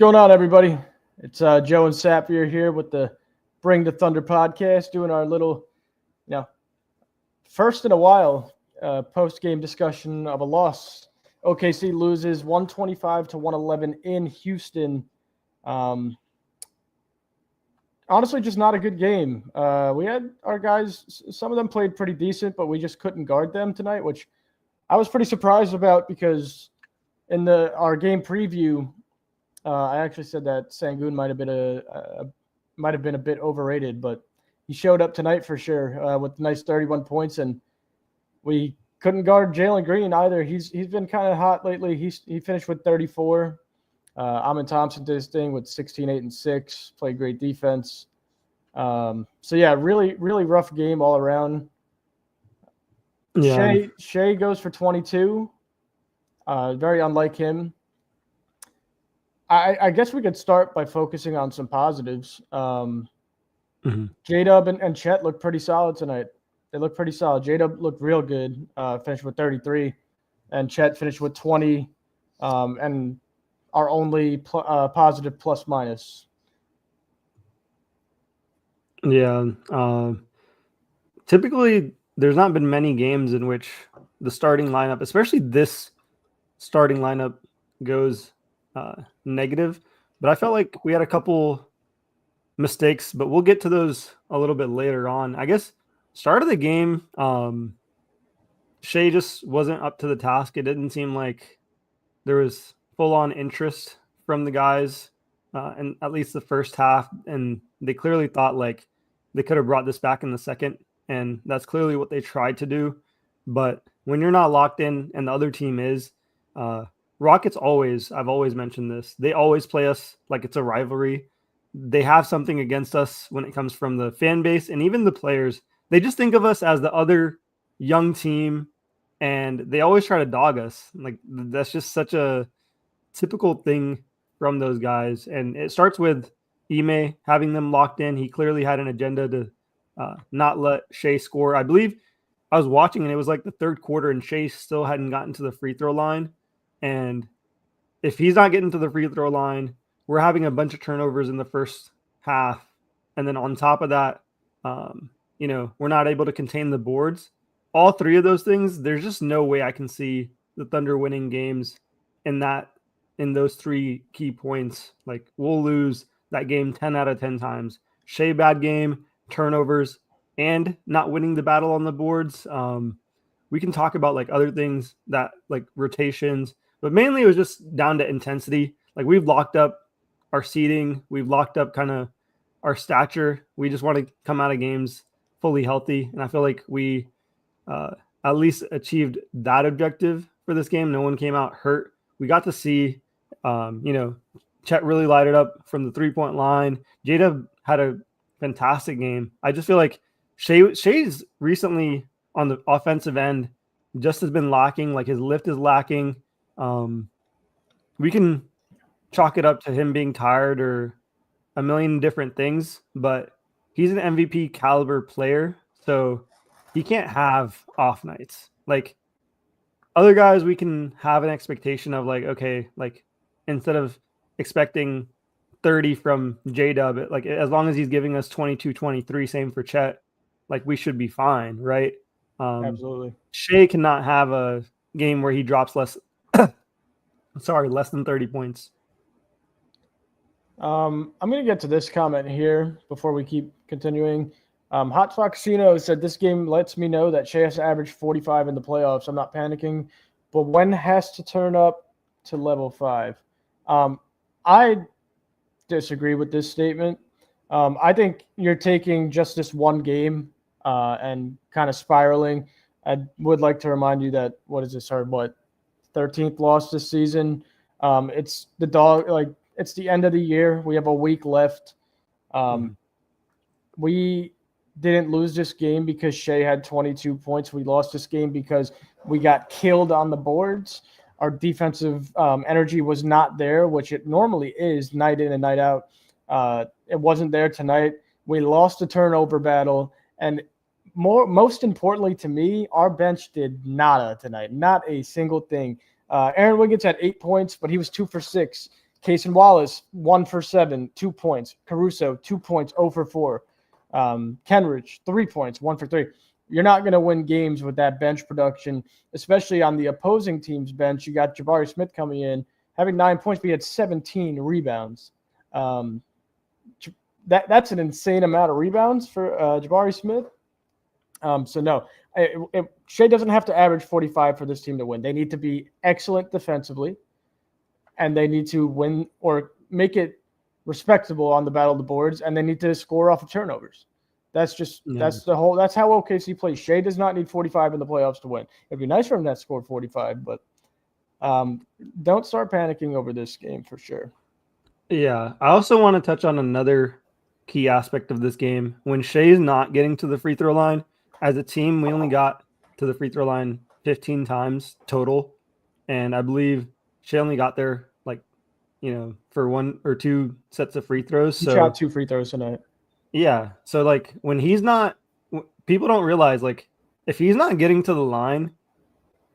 going on, everybody? It's Joe and Sapphire here with the Bring the Thunder podcast, doing our little, first in a while post-game discussion of a loss. OKC loses 125-111 in Houston. Honestly, just not a good game. We had our guys, some of them played pretty decent, but we just couldn't guard them tonight, which I was pretty surprised about because in our game preview, I actually said that Sengun might have been a bit overrated, but he showed up tonight for sure with nice 31 points, and we couldn't guard Jalen Green either. He's been kind of hot lately. He finished with 34. Amin Thompson did his thing with 16, 8, and 6. Played great defense. So yeah, really, really rough game all around. Yeah. Shea goes for 22. Very unlike him. I guess we could start by focusing on some positives. J-Dub and Chet looked pretty solid tonight. They looked pretty solid. J-Dub looked real good, finished with 33, and Chet finished with 20, and our only positive plus-minus. Yeah. Typically, there's not been many games in which the starting lineup, especially this starting lineup, goes negative, but I felt like we had a couple mistakes, but we'll get to those a little bit later on. I guess start of the game, Shea just wasn't up to the task. It didn't seem like there was full-on interest from the guys in at least the first half, and they clearly thought like they could have brought this back in the second, and that's clearly what they tried to do. But when you're not locked in and the other team is, Rockets I've always mentioned this, they always play us like it's a rivalry. They have something against us when it comes from the fan base and even the players. They just think of us as the other young team, and they always try to dog us. Like, that's just such a typical thing from those guys. And it starts with Ime having them locked in. He clearly had an agenda to not let Shea score. I believe I was watching, and it was like the third quarter, and Shea still hadn't gotten to the free throw line. And if he's not getting to the free throw line, we're having a bunch of turnovers in the first half. And then on top of that, we're not able to contain the boards. All three of those things, there's just no way I can see the Thunder winning games in those three key points. Like, we'll lose that game 10 out of 10 times. Shea bad game, turnovers, and not winning the battle on the boards. We can talk about like other things that like rotations, but mainly it was just down to intensity. Like, we've locked up our seating. We've locked up kind of our stature. We just want to come out of games fully healthy. And I feel like we at least achieved that objective for this game. No one came out hurt. We got to see, Chet really lighted up from the three-point line. J-Dub had a fantastic game. I just feel like Shea's recently on the offensive end just has been lacking. Like, his lift is lacking. We can chalk it up to him being tired or a million different things, but he's an MVP caliber player, so he can't have off nights. Like, other guys, we can have an expectation of like, okay, like, instead of expecting 30 from J-Dub, like, as long as he's giving us 22, 23, same for Chet, like, we should be fine, right? Absolutely. Shea cannot have a game where he drops less than 30 points. I'm going to get to this comment here before we keep continuing. Hot Foxino said, this game lets me know that Shea has averaged 45 in the playoffs. I'm not panicking, but when has to turn up to level 5? I disagree with this statement. I think you're taking just this one game and kind of spiraling. I would like to remind you that, 13th loss this season. It's it's the end of the year. We have a week left. We didn't lose this game because Shea had 22 points. We lost this game because we got killed on the boards. Our defensive energy was not there, which it normally is night in and night out. It wasn't there tonight. We lost the turnover battle. And most importantly to me, our bench did nada tonight. Not a single thing. Aaron Wiggins had 8 points, but he was 2 for 6. Cason Wallace, 1 for 7, 2 points. Caruso, 2 points, 0 for 4. Kenrich, 3 points, 1 for 3. You're not going to win games with that bench production, especially on the opposing team's bench. You got Jabari Smith coming in, having 9 points, but he had 17 rebounds. That's an insane amount of rebounds for Jabari Smith. So no, Shea doesn't have to average 45 for this team to win. They need to be excellent defensively, and they need to win or make it respectable on the battle of the boards, and they need to score off of turnovers. That's how OKC plays. Shea does not need 45 in the playoffs to win. It'd be nice for him to score 45, but don't start panicking over this game for sure. Yeah, I also want to touch on another key aspect of this game. When Shea's not getting to the free throw line, as a team, we only got to the free throw line 15 times total, and I believe Shea only got there for 1 or 2 sets of free throws. He shot 2 free throws tonight. Yeah, so when he's not, people don't realize if he's not getting to the line,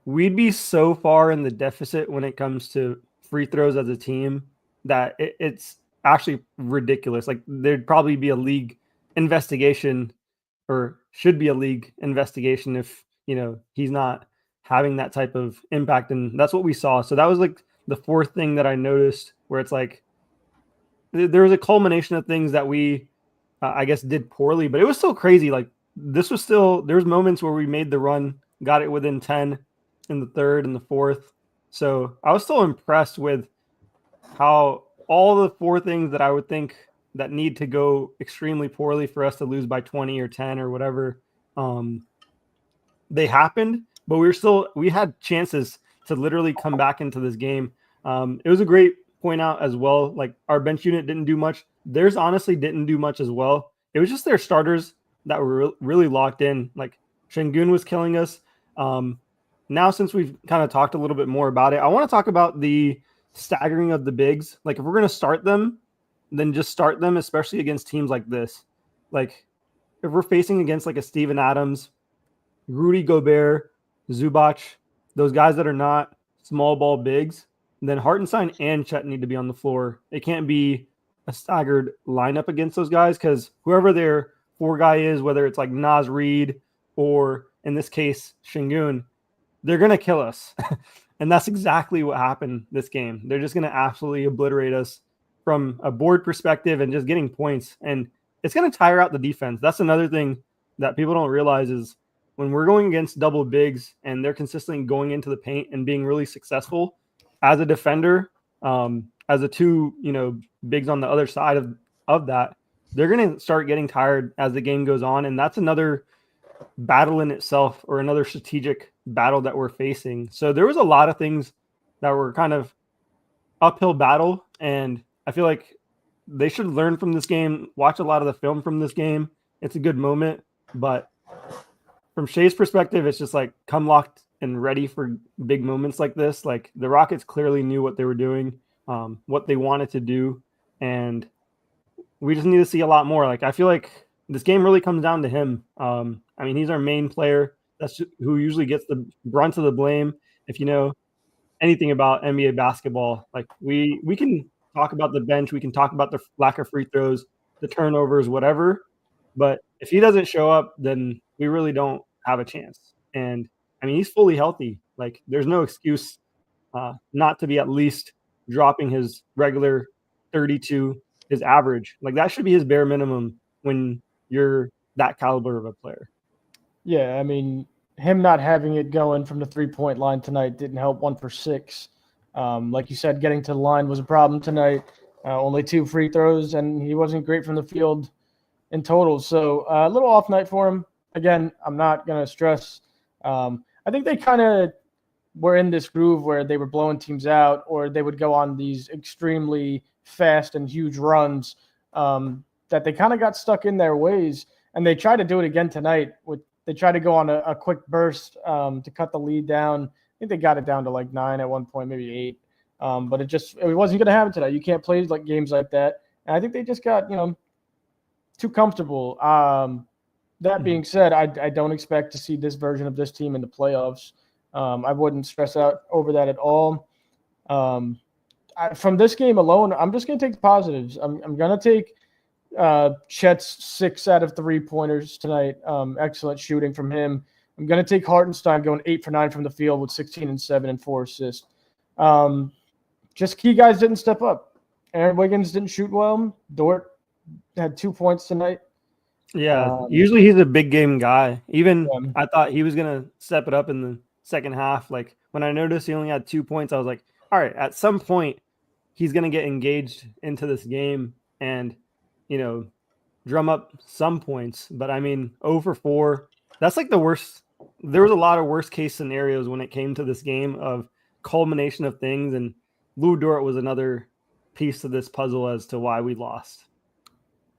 we'd be so far in the deficit when it comes to free throws as a team that it's actually ridiculous. There'd probably be a league investigation, or should be a league investigation, if he's not having that type of impact. And that's what we saw. So that was the fourth thing that I noticed, where it's there was a culmination of things that we I guess did poorly, but it was still crazy. There's moments where we made the run, got it within 10 in the third and the fourth. So I was still impressed with how all the 4 things that I would think that need to go extremely poorly for us to lose by 20 or 10 or whatever, they happened, but we had chances to literally come back into this game. It was a great point out as well. Our bench unit didn't do much. Theirs honestly didn't do much as well. It was just their starters that were really locked in. Şengün was killing us. Now, since we've kind of talked a little bit more about it, I want to talk about the staggering of the bigs. If we're going to start them, then just start them, especially against teams like this. If we're facing against a Steven Adams, Rudy Gobert, Zubac, those guys that are not small ball bigs, then Hartenstein and Chet need to be on the floor. It can't be a staggered lineup against those guys, because whoever their 4 guy is, whether it's Naz Reid or in this case Şengün, they're going to kill us. And that's exactly what happened this game. They're just going to absolutely obliterate us from a board perspective and just getting points. And it's going to tire out the defense. That's another thing that people don't realize, is when we're going against double bigs and they're consistently going into the paint and being really successful as a defender, as a 2, bigs on the other side of that, they're going to start getting tired as the game goes on. And that's another battle in itself, or another strategic battle that we're facing. So there was a lot of things that were kind of uphill battle, and I feel like they should learn from this game, watch a lot of the film from this game. It's a good moment, but from Shea's perspective, it's just come locked and ready for big moments like this. The Rockets clearly knew what they were doing, what they wanted to do, and we just need to see a lot more. I feel like this game really comes down to him. He's our main player. That's who usually gets the brunt of the blame. If you know anything about NBA basketball, we can talk about the bench, we can talk about the lack of free throws, the turnovers, whatever. But if he doesn't show up, then we really don't have a chance. And he's fully healthy. There's no excuse not to be at least dropping his regular 32, his average. That should be his bare minimum when you're that caliber of a player. Yeah, him not having it going from the 3-point line tonight didn't help. 1 for 6. Like you said, getting to the line was a problem tonight. Only 2 free throws, and he wasn't great from the field in total. So a little off night for him. Again, I'm not going to stress. I think they kind of were in this groove where they were blowing teams out, or they would go on these extremely fast and huge runs that they kind of got stuck in their ways. And they tried to do it again tonight. They tried to go on a quick burst to cut the lead down. I think they got it down to 9 at one point, maybe 8. But it wasn't going to happen tonight. You can't play games like that. And I think they just got, too comfortable. That being said, I don't expect to see this version of this team in the playoffs. I wouldn't stress out over that at all. from this game alone, I'm just going to take the positives. I'm going to take Chet's 6 out of 3-pointers tonight. Excellent shooting from him. I'm going to take Hartenstein going 8 for 9 from the field with 16 and 7 and 4 assists. Just key guys didn't step up. Aaron Wiggins didn't shoot well. Dort had 2 points tonight. Yeah, usually he's a big game guy. Even I thought he was going to step it up in the second half. Like when I noticed he only had 2 points, I was like, all right, at some point he's going to get engaged into this game and, drum up some points. But I mean, 0 for 4, that's like the worst. There was a lot of worst case scenarios when it came to this game of culmination of things. And Lou Dort was another piece of this puzzle as to why we lost.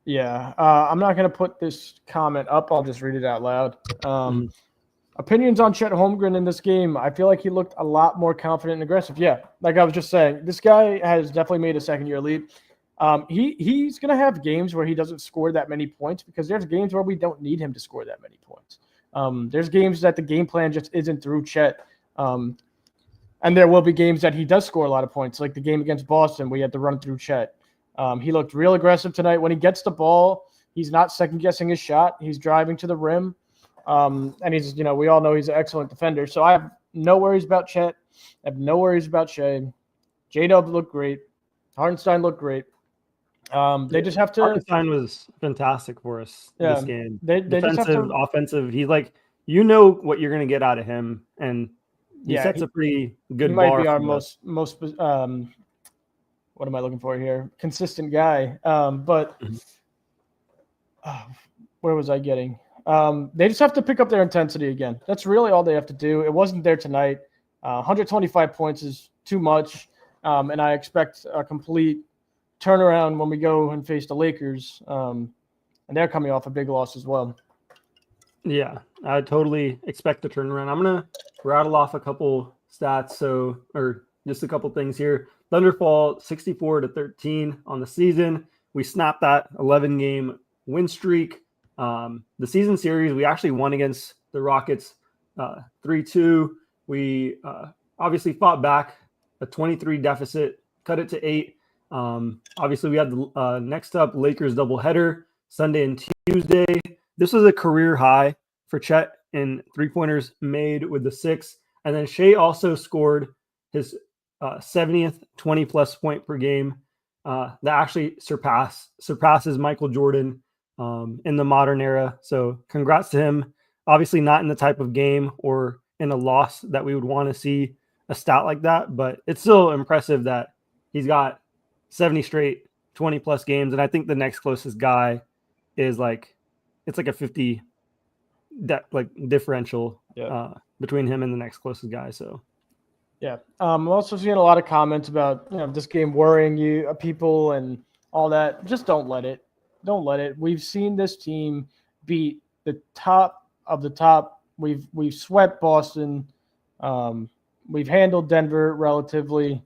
Yeah, I'm not going to put this comment up. I'll just read it out loud. Opinions on Chet Holmgren in this game. I feel like he looked a lot more confident and aggressive. Yeah, like I was just saying, this guy has definitely made a second-year leap. He's going to have games where he doesn't score that many points because there's games where we don't need him to score that many points. There's games that the game plan just isn't through Chet. And there will be games that he does score a lot of points, like the game against Boston. We had to run through Chet. He looked real aggressive tonight. When he gets the ball, he's not second-guessing his shot. He's driving to the rim. And he's, we all know he's an excellent defender. So I have no worries about Chet. I have no worries about Shea. J-Dub looked great. Hartenstein looked great. They just have to. Hartenstein was fantastic for us this game. They Defensive, just have to, offensive. He's like, what you're going to get out of him. And he sets a pretty good bar. He might be our most what am I looking for here? Consistent guy. But where was I getting? They just have to pick up their intensity again. That's really all they have to do. It wasn't there tonight. 125 points is too much. And I expect a complete turnaround when we go and face the Lakers. And they're coming off a big loss as well. Yeah, I totally expect a turnaround. I'm going to rattle off a couple stats. Or just a couple things here. Thunderfall 64-13 on the season. We snapped that 11-game win streak. The season series, we actually won against the Rockets 3-2. We obviously fought back a 23 deficit, cut it to 8. Obviously, we had the next up Lakers doubleheader Sunday and Tuesday. This was a career high for Chet in 3-pointers made with the 6. And then Shea also scored his 70th 20-plus point per game. That actually surpasses Michael Jordan in the modern era. So congrats to him. Obviously not in the type of game or in a loss that we would want to see a stat like that, but it's still impressive that he's got 70 straight 20-plus games. And I think the next closest guy is it's like a 50 differential between him and the next closest guy. So yeah. I'm also seeing a lot of comments about, this game worrying you people and all that. Just don't let it. Don't let it. We've seen this team beat the top of the top. We've swept Boston. We've handled Denver relatively.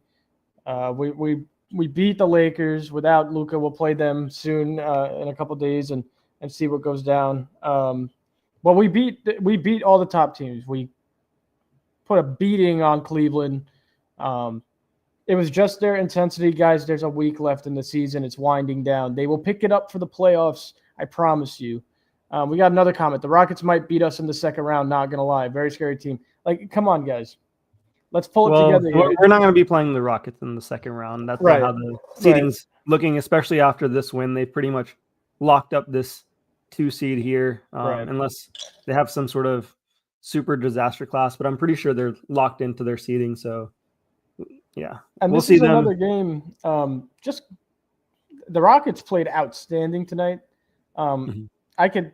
We beat the Lakers without Luka. We'll play them soon in a couple days and see what goes down. But we beat all the top teams. We put a beating on Cleveland. It was just their intensity, guys. There's a week left in the season. It's winding down. They will pick it up for the playoffs. I promise you. We got another comment. The Rockets might beat us in the second round. Not going to lie. Very scary team. Come on, guys. Let's pull it together here. We're not going to be playing the Rockets in the second round. That's not how the seeding's looking, especially after this win. They pretty much locked up this 2 seed here, unless they have some sort of super disaster class. But I'm pretty sure they're locked into their seeding. So, yeah. And we'll this see is them. Another game. Just the Rockets played outstanding tonight. I could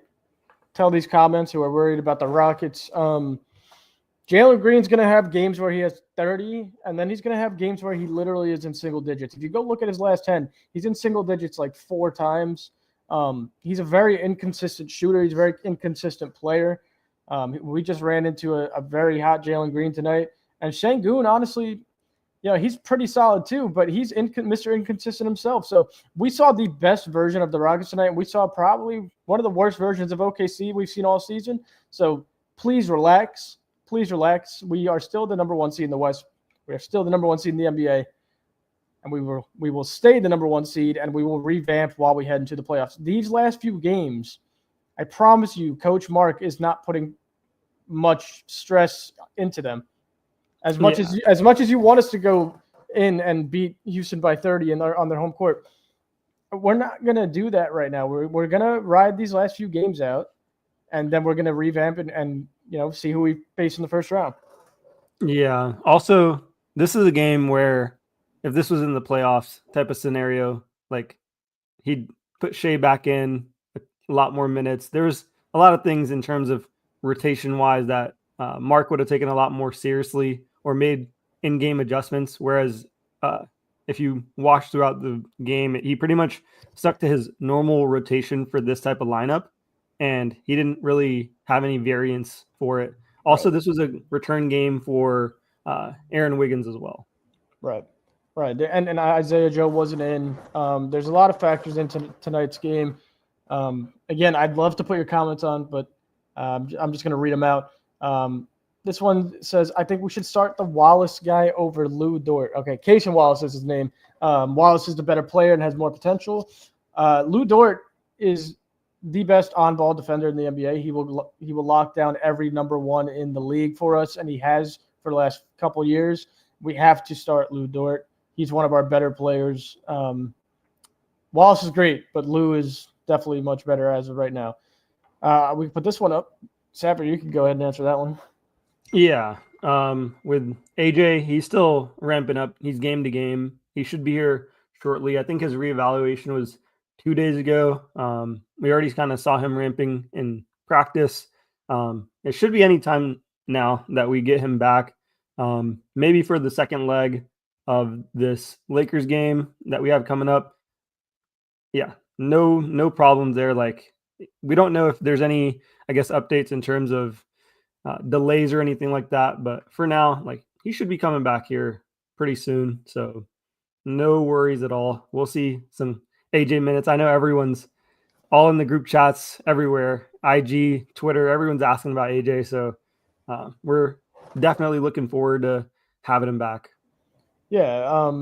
tell these comments who are worried about the Rockets. Jalen Green's going to have games where he has 30, and then he's going to have games where he literally is in single digits. If you go look at his last 10, he's in single digits 4 times. He's a very inconsistent shooter. He's a very inconsistent player. We just ran into a very hot Jalen Green tonight. And Şengün, honestly, he's pretty solid too, but he's Mr. Inconsistent himself. So we saw the best version of the Rockets tonight, and we saw probably one of the worst versions of OKC we've seen all season. So please relax. Please relax. We are still the number 1 seed in the West. We are still the number 1 seed in the NBA. and we will stay the number 1 seed, and we will revamp while we head into the playoffs. These last few games, I promise you, Coach Mark is not putting much stress into them. As much as you want us to go in and beat Houston by 30 on their home court, we're not gonna do that right now. We're gonna ride these last few games out, and then we're gonna revamp and see who we face in the first round. Yeah. Also, this is a game where if this was in the playoffs type of scenario, like he'd put Shea back in a lot more minutes. There's a lot of things in terms of rotation wise that Mark would have taken a lot more seriously or made in-game adjustments. Whereas if you watch throughout the game, he pretty much stuck to his normal rotation for this type of lineup, and he didn't really have any variance for it. Also, This was a return game for Aaron Wiggins as well. Right. And Isaiah Joe wasn't in. There's a lot of factors into tonight's game. Again, I'd love to put your comments on, but I'm just going to read them out. This one says, I think we should start the Wallace guy over Lou Dort. Okay, Cason Wallace is his name. Wallace is the better player and has more potential. Lou Dort is the best on-ball defender in the NBA. He will lock down every number 1 in the league for us, and he has for the last couple years. We have to start Lou Dort. He's one of our better players. Wallace is great, but Lou is definitely much better as of right now. We can put this one up. Sapper, you can go ahead and answer that one. Yeah. With AJ, he's still ramping up. He's game to game. He should be here shortly. I think his reevaluation was 2 days ago. We already kind of saw him ramping in practice. It should be any time now that we get him back. Maybe for the second leg of this Lakers game that we have coming up. Yeah, no problems there. Like, we don't know if there's any, I guess, updates in terms of delays or anything like that. But for now, like, he should be coming back here pretty soon. So no worries at all. We'll see some AJ minutes. I know everyone's all in the group chats everywhere, IG, Twitter, everyone's asking about AJ. So we're definitely looking forward to having him back. Yeah.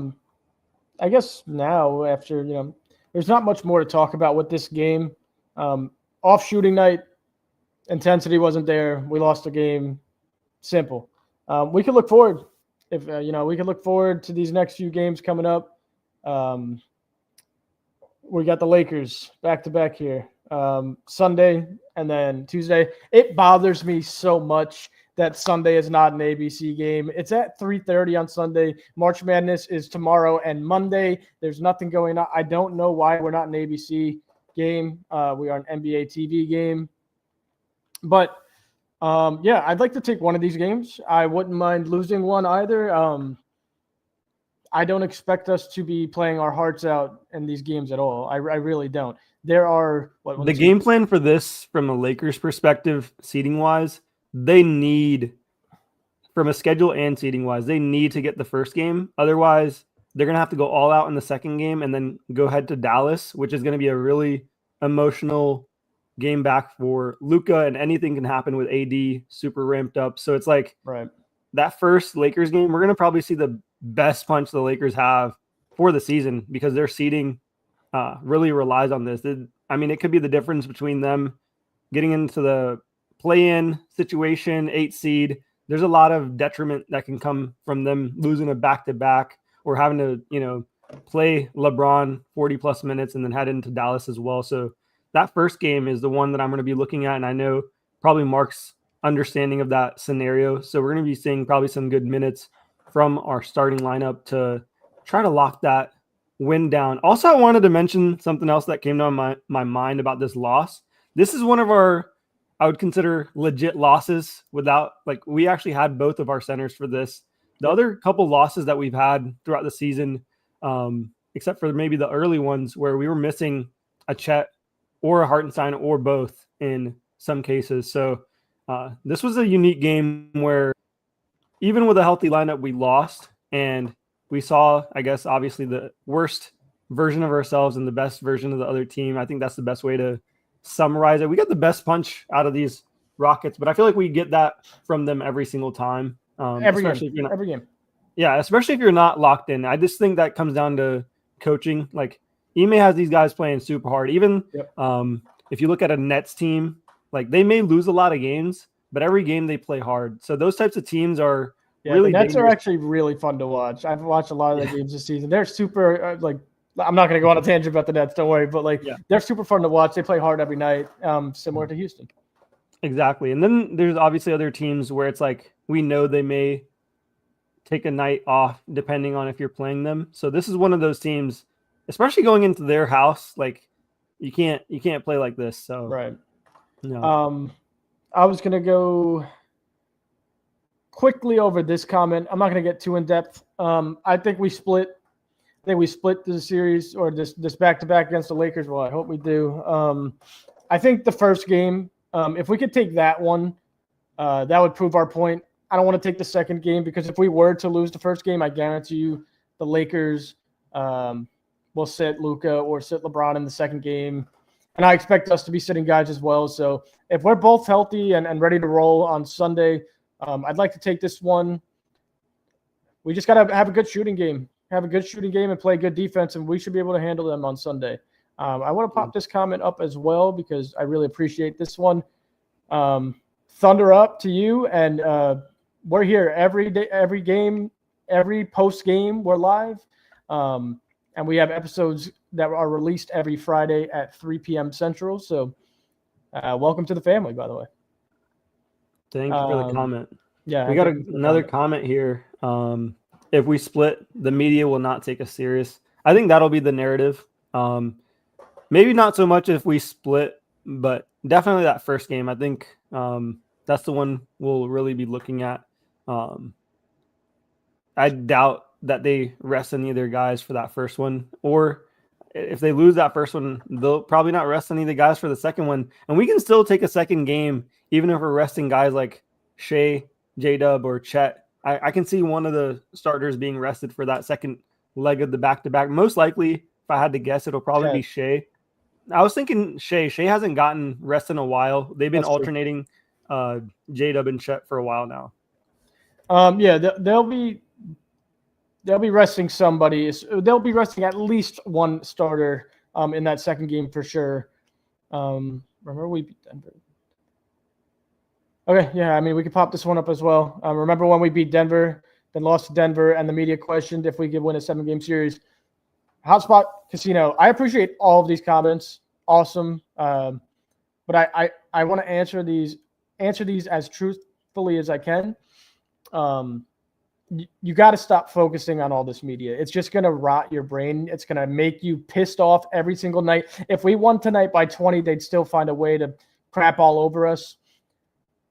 I guess now after, there's not much more to talk about with this game. Off shooting night, intensity wasn't there. We lost the game. Simple. We can look forward we can look forward to these next few games coming up. We got the Lakers back to back here, Sunday and then Tuesday. It bothers me so much that Sunday is not an ABC game. It's at 3:30 on Sunday. March Madness is tomorrow and Monday. There's nothing going on. I don't know why we're not an ABC game. We are an NBA TV game. But, I'd like to take one of these games. I wouldn't mind losing one either. I don't expect us to be playing our hearts out in these games at all. I really don't. There are the game plan for this, from a Lakers perspective, seeding wise, they need, from a schedule and seeding wise, they need to get the first game. Otherwise, they're gonna have to go all out in the second game and then go head to Dallas, which is gonna be a really emotional game back for Luka, and anything can happen with AD super ramped up. So it's like, right, that first Lakers game, we're gonna probably see the best punch the Lakers have for the season, because their seeding really relies on this. It could be the difference between them getting into the play-in situation, 8 seed. There's a lot of detriment that can come from them losing a back-to-back or having to, play LeBron 40 plus minutes and then head into Dallas as well. So that first game is the one that I'm going to be looking at. And I know probably Mark's understanding of that scenario. So we're going to be seeing probably some good minutes from our starting lineup to try to lock that win down. Also, I wanted to mention something else that came to my mind about this loss. This is one of our, I would consider, legit losses without, we actually had both of our centers for this. The other couple losses that we've had throughout the season, except for maybe the early ones where we were missing a Chet or a Hartenstein or both in some cases. So this was a unique game where even with a healthy lineup, we lost, and we saw, I guess, obviously the worst version of ourselves and the best version of the other team. I think that's the best way to summarize it. We got the best punch out of these Rockets, but I feel like we get that from them every single time. Every game. Yeah, especially if you're not locked in. I just think that comes down to coaching. Like Ime has these guys playing super hard. Even if you look at a Nets team, like they may lose a lot of games, but every game they play hard. So those types of teams are really the Nets dangerous. are actually really fun to watch. I've watched a lot of the games this season. They're super I'm not going to go on a tangent about the Nets, don't worry, but they're super fun to watch. They play hard every night, similar to Houston. Exactly. And then there's obviously other teams where it's like we know they may take a night off depending on if you're playing them. So this is one of those teams, especially going into their house, like you can't play like this. So right. No. I was gonna go quickly over this comment. I'm not gonna get too in depth. I think we split the series or this back-to-back against the Lakers. Well, I hope we do. I think the first game, if we could take that one, that would prove our point. I don't want to take the second game because if we were to lose the first game, I guarantee you the Lakers will sit Luka or sit LeBron in the second game. And I expect us to be sitting guys as well. So if we're both healthy and ready to roll on Sunday, I'd like to take this one. We just got to have a good shooting game. And play good defense, and we should be able to handle them on Sunday. I want to pop this comment up as well because I really appreciate this one. Thunder up to you, and we're here every day, every game, every post game. We're live, and we have episodes that are released every Friday at 3 p.m. Central. So, welcome to the family, by the way. Thank you for the comment. Yeah, we got another comment here. If we split, the media will not take us serious. I think that'll be the narrative. Maybe not so much if we split, but definitely that first game. I think that's the one we'll really be looking at. I doubt that they rest any of their guys for that first one, or if they lose that first one, they'll probably not rest any of the guys for the second one. And we can still take a second game, even if we're resting guys like Shea, J-Dub, or Chet. I can see one of the starters being rested for that second leg of the back-to-back. Most likely, if I had to guess, it'll probably be Shea. I was thinking Shea. Shea hasn't gotten rest in a while. They've been alternating J-Dub and Chet for a while now. They'll be resting somebody. They'll be resting at least one starter in that second game for sure. Remember we beat Denver. Okay, yeah, I mean, we could pop this one up as well. Remember when we beat Denver, then lost to Denver, and the media questioned if we could win a 7-game series. Hotspot Casino, I appreciate all of these comments. Awesome. But I want to answer these as truthfully as I can. You got to stop focusing on all this media. It's just going to rot your brain. It's going to make you pissed off every single night. If we won tonight by 20, they'd still find a way to crap all over us.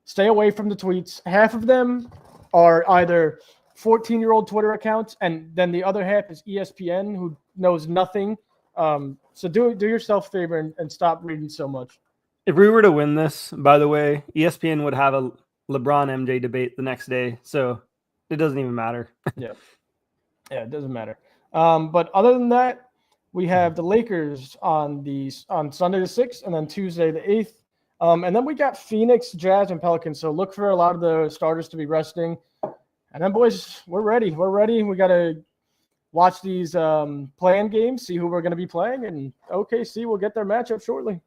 Stay away from the tweets. Half of them are either 14-year-old Twitter accounts, and then the other half is ESPN, who knows nothing. So do yourself a favor and stop reading so much. If we were to win this, by the way, ESPN would have a LeBron MJ debate the next day, so it doesn't even matter. Yeah, it doesn't matter. But other than that, we have the Lakers on Sunday the 6th and then Tuesday the 8th. And then we got Phoenix, Jazz, and Pelicans. So look for a lot of the starters to be resting. And then, boys, we're ready. We got to watch these play-in games, see who we're going to be playing, and OKC will get their matchup shortly.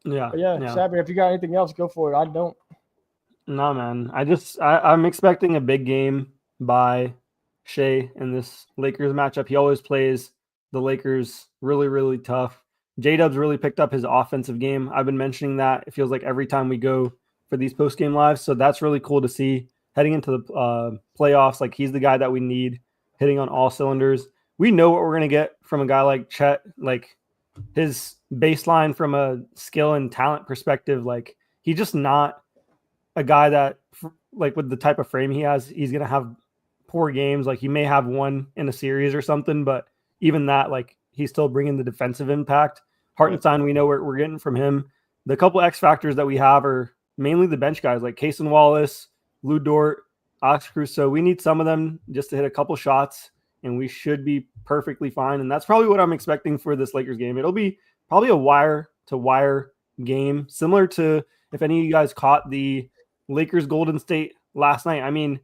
Yeah. Sabri, if you got anything else, go for it. I don't. No, man. I'm expecting a big game by Shea in this Lakers matchup. He always plays the Lakers really, really tough. J-Dub's really picked up his offensive game. I've been mentioning that. It feels like every time we go for these post-game lives. So that's really cool to see heading into the playoffs. Like, he's the guy that we need hitting on all cylinders. We know what we're going to get from a guy like Chet. Like, his baseline from a skill and talent perspective, like, he's just not a guy that, like, with the type of frame he has, he's going to have poor games. Like, he may have one in a series or something, but even that, like, he's still bringing the defensive impact. Hartenstein, we know what we're getting from him. The couple X factors that we have are mainly the bench guys like Cason Wallace, Lou Dort, Ox Cruz. So we need some of them just to hit a couple shots, and we should be perfectly fine. And that's probably what I'm expecting for this Lakers game. It'll be probably a wire-to-wire game, similar to if any of you guys caught the Lakers Golden State last night. I mean,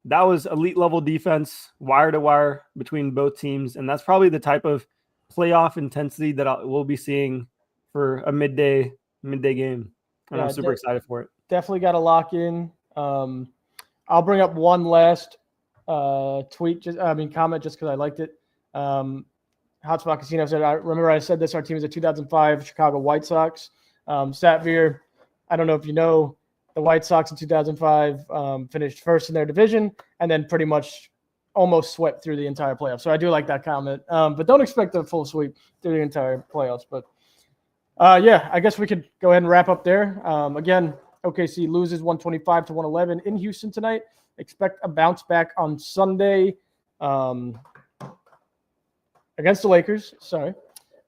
that was elite level defense, wire to wire between both teams. And that's probably the type of playoff intensity that we'll be seeing for a midday game. And I'm super excited for it. Definitely got to lock in. I'll bring up one last comment just because I liked it. Hotspot Casino said, I said this, our team is a 2005 Chicago White Sox. Satvir, I don't know if you know, the White Sox in 2005 finished first in their division and then pretty much almost swept through the entire playoffs. So I do like that comment. But don't expect a full sweep through the entire playoffs. But I guess we could go ahead and wrap up there. Again, OKC loses 125-111 in Houston tonight. Expect a bounce back on Sunday against the Lakers. Sorry.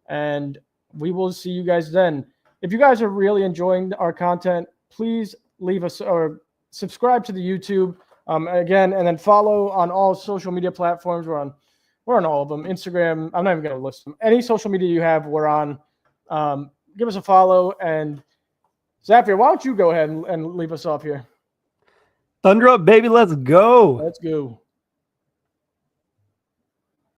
And we will see you guys then. If you guys are really enjoying our content, please leave us or subscribe to the YouTube again, and then follow on all social media platforms. We're on all of them. Instagram. I'm not even going to list them. Any social media you have, we're on. Give us a follow. And Zafir, why don't you go ahead and leave us off here? Thunder up, baby. Let's go. Let's go.